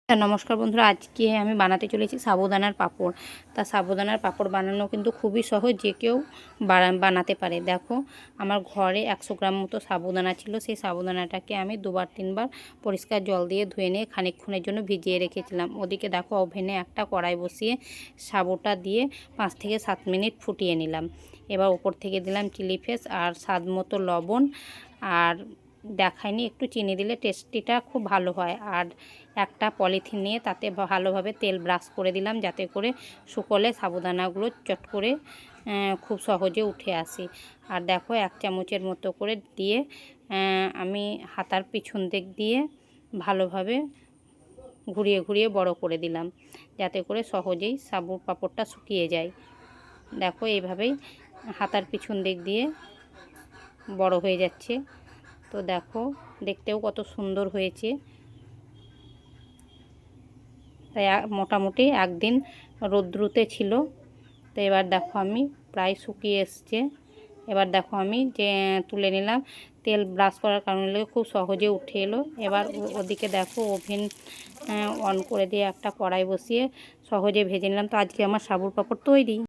নমস্কার বন্ধুরা, আজকে আমি বানাতে চলেছি সাবুদানার পাঁপড়। তা সাবুদানার পাঁপড় বানানো কিন্তু খুবই সহজ, যে কেউ বানাতে পারে। দেখো, আমার ঘরে 100 গ্রাম মতো সাবুদানা ছিল। সেই সাবুদানাটাকে আমি 2-3 বার পরিষ্কার জল দিয়ে ধুয়ে নিয়ে খানিকক্ষণের জন্য ভিজিয়ে রেখেছিলাম। ওদিকে দেখো, ওভেনে একটা কড়াই বসিয়ে সাবুটা দিয়ে 5 থেকে 7 মিনিট ফুটিয়ে নিলাম। এবার ওপর থেকে দিলাম চিলি ফ্লেক্স আর স্বাদ মতো লবণ, আর দেখায়নি একটু চিনি দিলে টেস্টিটা খুব ভালো হয়। আর একটা পলিথিন নিয়ে তাতে ভালোভাবে তেল ব্রাশ করে দিলাম, যাতে করে শুকোলে সাবুদানাগুলো চট করে খুব সহজে উঠে আসে। আর দেখো, 1 চামচের মতো করে দিয়ে আমি হাতার পিছন দিক দিয়ে ভালোভাবে ঘুরিয়ে ঘুরিয়ে বড় করে দিলাম, যাতে করে সহজেই সাবুর পাঁপড়টা শুকিয়ে যায়। দেখো, এইভাবেই হাতার পিছন দিক দিয়ে বড় হয়ে যাচ্ছে। তো দেখো, দেখতেও কত সুন্দর হয়েছে। তাই মোটামুটি একদিন রৌদ্রুতে ছিল। তো এবার দেখো, আমি প্রায় শুকিয়ে এসছে। এবার দেখো, আমি যে তুলে নিলাম, তেল ব্রাশ করার কারণে খুব সহজে উঠে এলো। এবার ওদিকে দেখো, ওভেন অন করে দিয়ে একটা কড়াই বসিয়ে সহজে ভেজে নিলাম। তো আজকে আমার সাবুর পাঁপড় তৈরি।